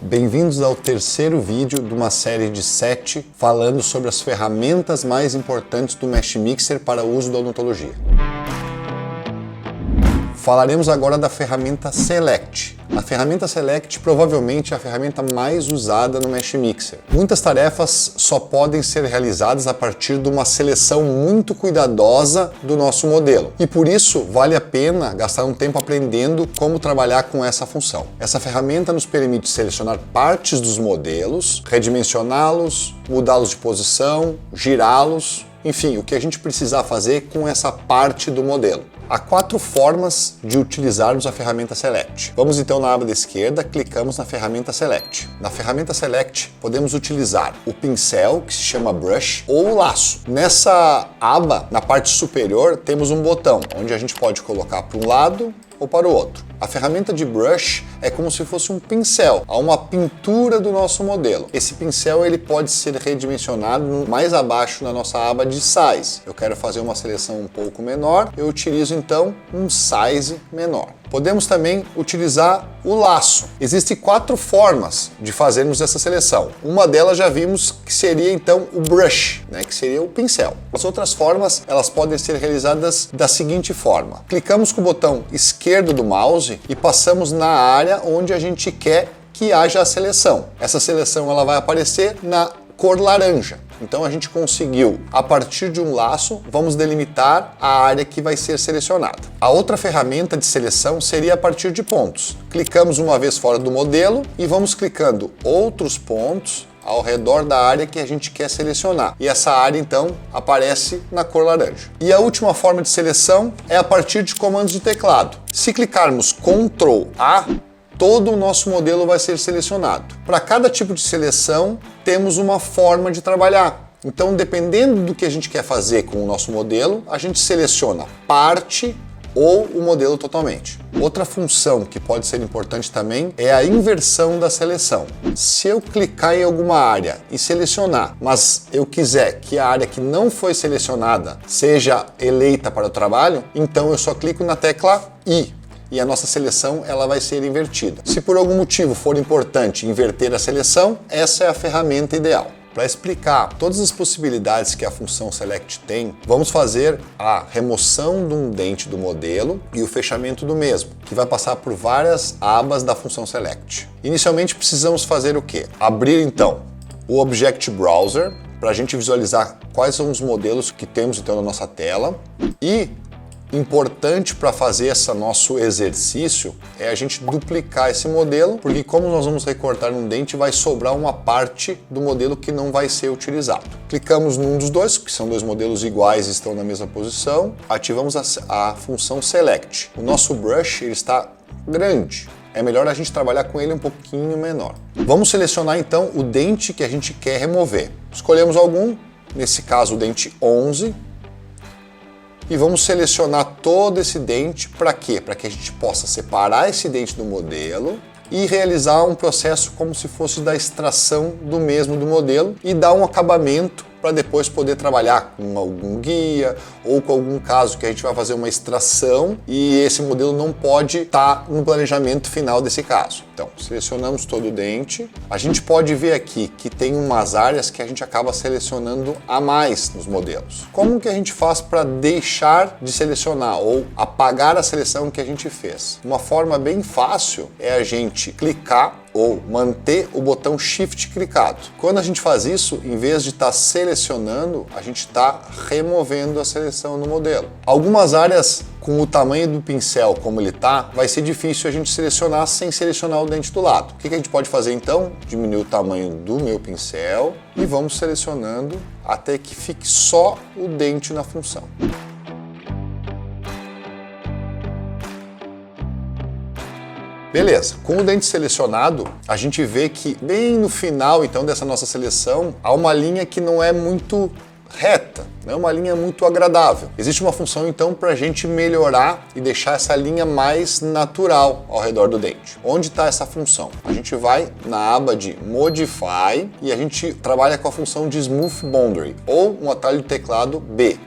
Bem-vindos ao terceiro vídeo de uma série de 7 falando sobre as ferramentas mais importantes do Mesh Mixer para o uso da odontologia. Falaremos agora da ferramenta Select. A ferramenta Select provavelmente é a ferramenta mais usada no Mesh Mixer. Muitas tarefas só podem ser realizadas a partir de uma seleção muito cuidadosa do nosso modelo. E por isso vale a pena gastar um tempo aprendendo como trabalhar com essa função. Essa ferramenta nos permite selecionar partes dos modelos, redimensioná-los, mudá-los de posição, girá-los, enfim, o que a gente precisar fazer com essa parte do modelo. Há 4 formas de utilizarmos a ferramenta Select. Vamos então na aba da esquerda, clicamos na ferramenta Select. Na ferramenta Select, podemos utilizar o pincel, que se chama Brush, ou o laço. Nessa aba, na parte superior, temos um botão, onde a gente pode colocar para um lado ou para o outro. A ferramenta de Brush é como se fosse um pincel, há uma pintura do nosso modelo. Esse pincel ele pode ser redimensionado mais abaixo na nossa aba de Size. Eu quero fazer uma seleção um pouco menor, eu utilizo então um Size menor. Podemos também utilizar o laço. Existem 4 formas de fazermos essa seleção. Uma delas já vimos que seria então o brush, que seria o pincel. As outras formas, elas podem ser realizadas da seguinte forma. Clicamos com o botão esquerdo do mouse e passamos na área onde a gente quer que haja a seleção. Essa seleção ela vai aparecer na cor laranja. Então a gente conseguiu, a partir de um laço, vamos delimitar a área que vai ser selecionada. A outra ferramenta de seleção seria a partir de pontos. Clicamos uma vez fora do modelo e vamos clicando outros pontos ao redor da área que a gente quer selecionar. E essa área então aparece na cor laranja. E a última forma de seleção é a partir de comandos de teclado. Se clicarmos Ctrl A, todo o nosso modelo vai ser selecionado. Para cada tipo de seleção, temos uma forma de trabalhar. Então, dependendo do que a gente quer fazer com o nosso modelo, a gente seleciona parte ou o modelo totalmente. Outra função que pode ser importante também é a inversão da seleção. Se eu clicar em alguma área e selecionar, mas eu quiser que a área que não foi selecionada seja eleita para o trabalho, então eu só clico na tecla I. E a nossa seleção ela vai ser invertida. Se por algum motivo for importante inverter a seleção, essa é a ferramenta ideal. Para explicar todas as possibilidades que a função Select tem, vamos fazer a remoção de um dente do modelo e o fechamento do mesmo, que vai passar por várias abas da função Select. Inicialmente precisamos fazer o quê? Abrir então o Object Browser para a gente visualizar quais são os modelos que temos então na nossa tela e importante para fazer esse nosso exercício é a gente duplicar esse modelo, porque como nós vamos recortar um dente, vai sobrar uma parte do modelo que não vai ser utilizado. Clicamos num dos dois, que são 2 modelos iguais e estão na mesma posição, ativamos a função Select. O nosso brush ele está grande, é melhor a gente trabalhar com ele um pouquinho menor. Vamos selecionar então o dente que a gente quer remover. Escolhemos algum, nesse caso o dente 11, e vamos selecionar todo esse dente para quê? Para que a gente possa separar esse dente do modelo e realizar um processo como se fosse da extração do mesmo do modelo e dar um acabamento para depois poder trabalhar com algum guia ou com algum caso que a gente vai fazer uma extração e esse modelo não pode estar no planejamento final desse caso. Então, selecionamos todo o dente. A gente pode ver aqui que tem umas áreas que a gente acaba selecionando a mais nos modelos. Como que a gente faz para deixar de selecionar ou apagar a seleção que a gente fez? Uma forma bem fácil é a gente clicar ou manter o botão Shift clicado. Quando a gente faz isso, em vez de estar selecionando, a gente está removendo a seleção no modelo. Algumas áreas com o tamanho do pincel como ele está, vai ser difícil a gente selecionar sem selecionar o dente do lado. O que a gente pode fazer então? Diminuir o tamanho do meu pincel e vamos selecionando até que fique só o dente na função. Beleza, com o dente selecionado, a gente vê que bem no final então dessa nossa seleção, há uma linha que não é muito reta, não é uma linha muito agradável. Existe uma função então para a gente melhorar e deixar essa linha mais natural ao redor do dente. Onde está essa função? A gente vai na aba de Modify e a gente trabalha com a função de Smooth Boundary ou um atalho de teclado B.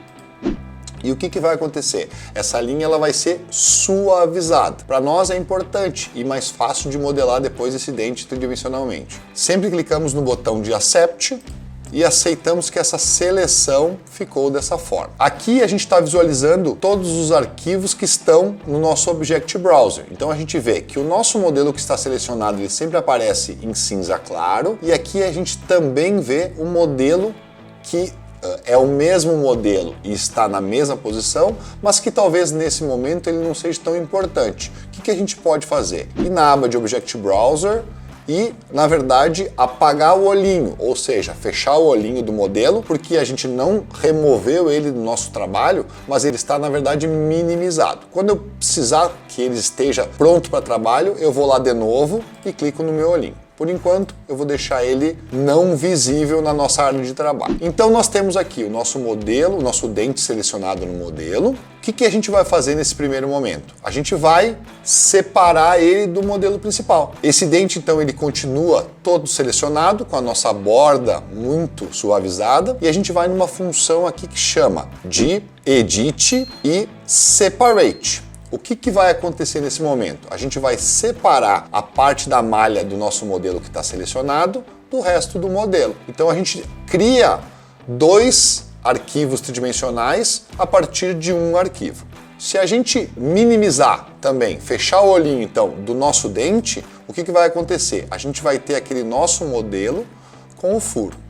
E o que vai acontecer? Essa linha ela vai ser suavizada. Para nós é importante e mais fácil de modelar depois esse dente tridimensionalmente. Sempre clicamos no botão de Accept e aceitamos que essa seleção ficou dessa forma. Aqui a gente está visualizando todos os arquivos que estão no nosso Object Browser. Então a gente vê que o nosso modelo que está selecionado ele sempre aparece em cinza claro e aqui a gente também vê o modelo que é o mesmo modelo e está na mesma posição, mas que talvez nesse momento ele não seja tão importante. O que a gente pode fazer? Ir na aba de Object Browser e, na verdade, apagar o olhinho, ou seja, fechar o olhinho do modelo, porque a gente não removeu ele do nosso trabalho, mas ele está, na verdade, minimizado. Quando eu precisar que ele esteja pronto para trabalho, eu vou lá de novo e clico no meu olhinho. Por enquanto, eu vou deixar ele não visível na nossa área de trabalho. Então nós temos aqui o nosso modelo, o nosso dente selecionado no modelo. O que a gente vai fazer nesse primeiro momento? A gente vai separar ele do modelo principal. Esse dente, então, ele continua todo selecionado, com a nossa borda muito suavizada, e a gente vai numa função aqui que chama de Edit e Separate. O que vai acontecer nesse momento? A gente vai separar a parte da malha do nosso modelo que está selecionado do resto do modelo. Então a gente cria dois arquivos tridimensionais a partir de um arquivo. Se a gente minimizar também, fechar o olhinho então do nosso dente, o que vai acontecer? A gente vai ter aquele nosso modelo com o furo.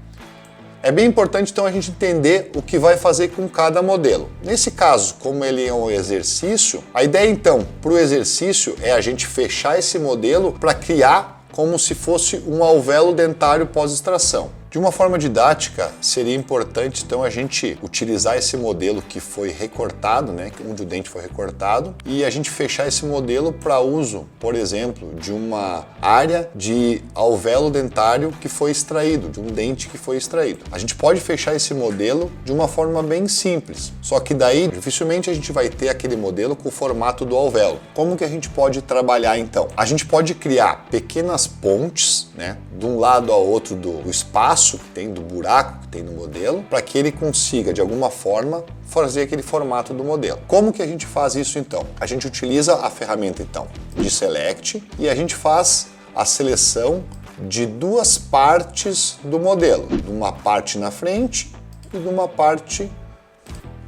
É bem importante então a gente entender o que vai fazer com cada modelo. Nesse caso, como ele é um exercício, a ideia então para o exercício é a gente fechar esse modelo para criar como se fosse um alvéolo dentário pós-extração. De uma forma didática, seria importante então a gente utilizar esse modelo que foi recortado, né, onde o dente foi recortado, e a gente fechar esse modelo para uso, por exemplo, de uma área de alvéolo dentário que foi extraído, de um dente que foi extraído. A gente pode fechar esse modelo de uma forma bem simples, só que daí dificilmente a gente vai ter aquele modelo com o formato do alvéolo. Como que a gente pode trabalhar então? A gente pode criar pequenas pontes, né, de um lado ao outro do espaço que tem, do buraco que tem no modelo, para que ele consiga, de alguma forma, fazer aquele formato do modelo. Como que a gente faz isso então? A gente utiliza a ferramenta então de Select e a gente faz a seleção de duas partes do modelo, de uma parte na frente e de uma parte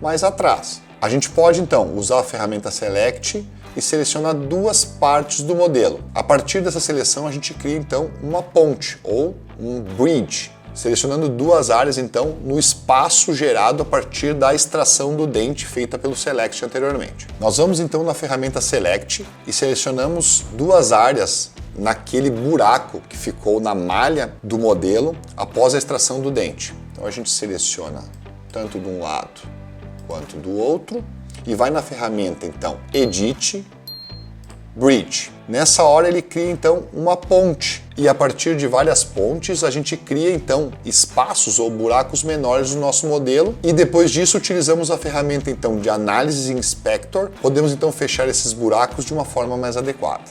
mais atrás. A gente pode então usar a ferramenta Select e selecionar duas partes do modelo. A partir dessa seleção a gente cria então uma ponte ou um bridge, selecionando duas áreas então no espaço gerado a partir da extração do dente feita pelo Select anteriormente. Nós vamos então na ferramenta Select e selecionamos duas áreas naquele buraco que ficou na malha do modelo após a extração do dente. Então a gente seleciona tanto de um lado quanto do outro e vai na ferramenta então Edit, Bridge. Nessa hora ele cria então uma ponte e a partir de várias pontes a gente cria então espaços ou buracos menores no nosso modelo e depois disso utilizamos a ferramenta então de Análise Inspector. Podemos então fechar esses buracos de uma forma mais adequada.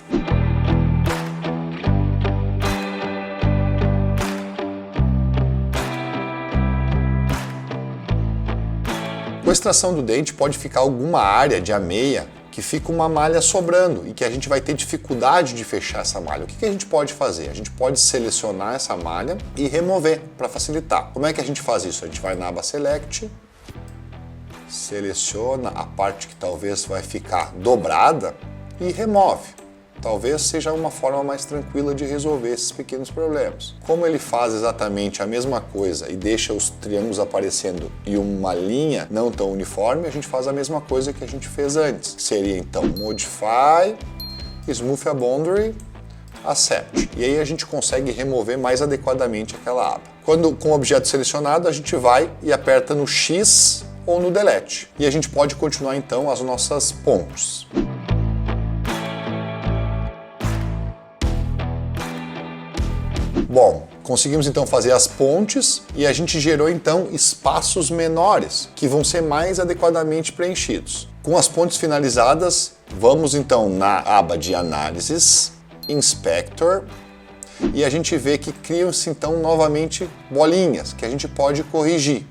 Com a extração do dente pode ficar alguma área de ameia que fica uma malha sobrando e que a gente vai ter dificuldade de fechar essa malha. O que a gente pode fazer? A gente pode selecionar essa malha e remover para facilitar. Como é que a gente faz isso? A gente vai na aba Select, seleciona a parte que talvez vai ficar dobrada e remove. Talvez seja uma forma mais tranquila de resolver esses pequenos problemas. Como ele faz exatamente a mesma coisa e deixa os triângulos aparecendo e uma linha não tão uniforme, a gente faz a mesma coisa que a gente fez antes. Seria então Modify, Smooth a Boundary, Accept. E aí a gente consegue remover mais adequadamente aquela aba. Quando com o objeto selecionado, a gente vai e aperta no X ou no Delete. E a gente pode continuar então as nossas pontes. Bom, conseguimos então fazer as pontes e a gente gerou então espaços menores que vão ser mais adequadamente preenchidos. Com as pontes finalizadas, vamos então na aba de Análises, Inspector, e a gente vê que criam-se então novamente bolinhas que a gente pode corrigir.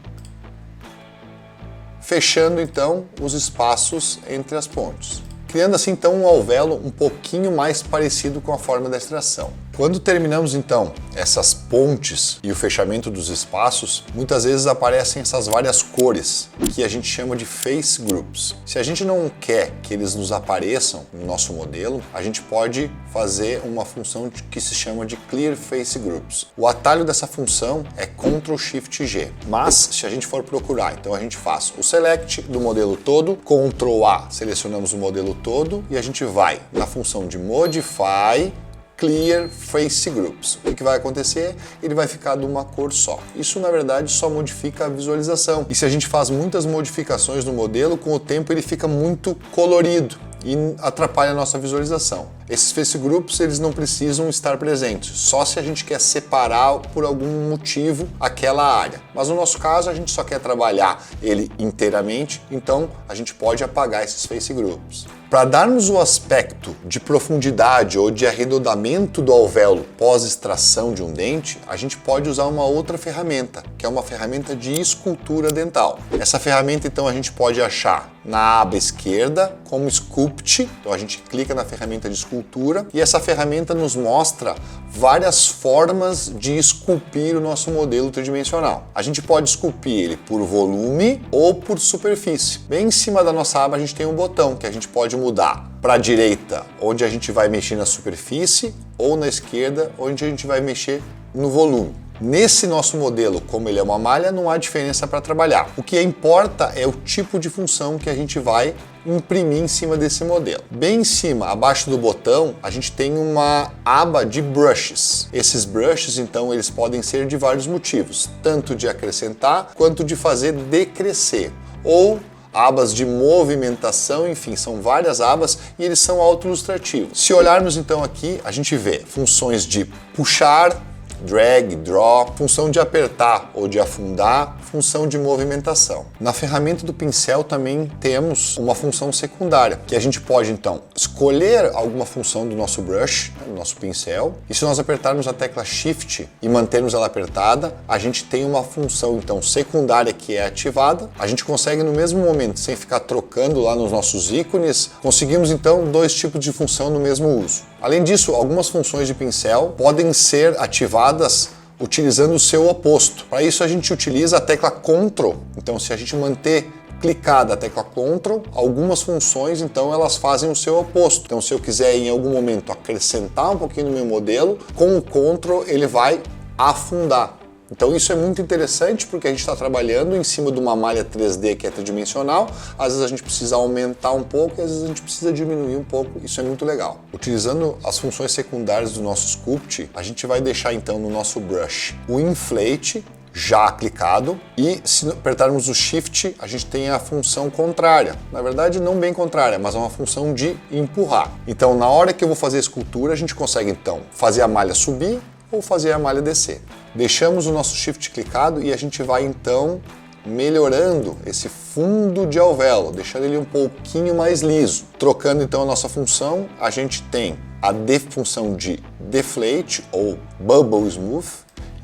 fechando então os espaços entre as pontes, criando assim então um alvéolo um pouquinho mais parecido com a forma da extração. Quando terminamos então essas pontes e o fechamento dos espaços, muitas vezes aparecem essas várias cores que a gente chama de face groups. Se a gente não quer que eles nos apareçam no nosso modelo, a gente pode fazer uma função que se chama de clear face groups. O atalho dessa função é Ctrl Shift G, mas se a gente for procurar, então a gente faz o select do modelo todo, Ctrl A, selecionamos o modelo todo e a gente vai na função de modify Clear Face Groups. O que vai acontecer? Ele vai ficar de uma cor só. Isso, na verdade, só modifica a visualização. E se a gente faz muitas modificações no modelo, com o tempo ele fica muito colorido e atrapalha a nossa visualização. Esses face groups eles não precisam estar presentes, só se a gente quer separar por algum motivo aquela área. Mas no nosso caso a gente só quer trabalhar ele inteiramente, então a gente pode apagar esses face groups. Para darmos o aspecto de profundidade ou de arredondamento do alvéolo pós-extração de um dente, a gente pode usar uma outra ferramenta, que é uma ferramenta de escultura dental. Essa ferramenta então a gente pode achar na aba esquerda como Sculpt, então a gente clica na ferramenta de escultura e essa ferramenta nos mostra várias formas de esculpir o nosso modelo tridimensional. A gente pode esculpir ele por volume ou por superfície. Bem em cima da nossa aba a gente tem um botão que a gente pode mudar para a direita, onde a gente vai mexer na superfície, ou na esquerda, onde a gente vai mexer no volume. Nesse nosso modelo, como ele é uma malha, não há diferença para trabalhar. O que importa é o tipo de função que a gente vai imprimir em cima desse modelo. Bem em cima, abaixo do botão, a gente tem uma aba de brushes. Esses brushes, então, eles podem ser de vários motivos, tanto de acrescentar quanto de fazer decrescer, ou abas de movimentação, enfim, são várias abas e eles são auto-ilustrativos. Se olharmos então aqui, a gente vê funções de puxar, drag, draw, função de apertar ou de afundar, função de movimentação. Na ferramenta do pincel também temos uma função secundária, que a gente pode então escolher alguma função do nosso brush, do nosso pincel, e se nós apertarmos a tecla Shift e mantermos ela apertada, a gente tem uma função então secundária que é ativada. A gente consegue no mesmo momento, sem ficar trocando lá nos nossos ícones, conseguimos então dois tipos de função no mesmo uso. Além disso, algumas funções de pincel podem ser ativadas utilizando o seu oposto. Para isso a gente utiliza a tecla Ctrl. Então se a gente manter clicada a tecla Ctrl, algumas funções então elas fazem o seu oposto. Então se eu quiser em algum momento acrescentar um pouquinho no meu modelo, com o Ctrl ele vai afundar. Então isso é muito interessante porque a gente está trabalhando em cima de uma malha 3D que é tridimensional, às vezes a gente precisa aumentar um pouco e às vezes a gente precisa diminuir um pouco, isso é muito legal. Utilizando as funções secundárias do nosso Sculpt, a gente vai deixar então no nosso brush o Inflate já clicado e se apertarmos o Shift a gente tem a função contrária, na verdade não bem contrária, mas é uma função de empurrar. Então na hora que eu vou fazer a escultura a gente consegue então fazer a malha subir ou fazer a malha descer. Deixamos o nosso Shift clicado e a gente vai então melhorando esse fundo de alvéolo, deixando ele um pouquinho mais liso. Trocando então a nossa função, a gente tem a função de Deflate ou Bubble Smooth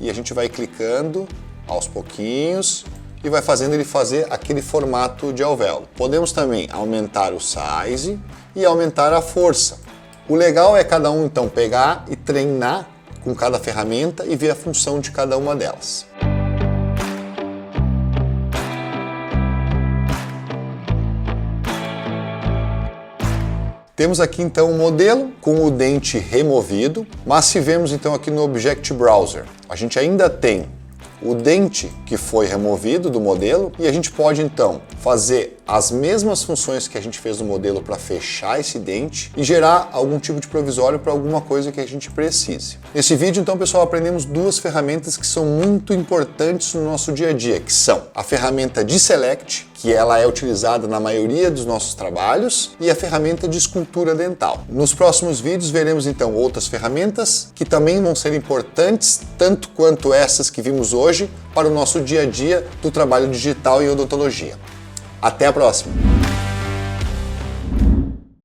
e a gente vai clicando aos pouquinhos e vai fazendo ele fazer aquele formato de alvéolo. Podemos também aumentar o size e aumentar a força. O legal é cada um então pegar e treinar com cada ferramenta e ver a função de cada uma delas. Temos aqui então um modelo com o dente removido, mas se vemos então aqui no Object Browser, a gente ainda tem o dente que foi removido do modelo e a gente pode então fazer as mesmas funções que a gente fez no modelo para fechar esse dente e gerar algum tipo de provisório para alguma coisa que a gente precise. Nesse vídeo então, pessoal, aprendemos duas ferramentas que são muito importantes no nosso dia a dia, que são a ferramenta de Select, que ela é utilizada na maioria dos nossos trabalhos, e a ferramenta de escultura dental. Nos próximos vídeos veremos então outras ferramentas que também vão ser importantes, tanto quanto essas que vimos hoje, para o nosso dia a dia do trabalho digital em odontologia. Até a próxima!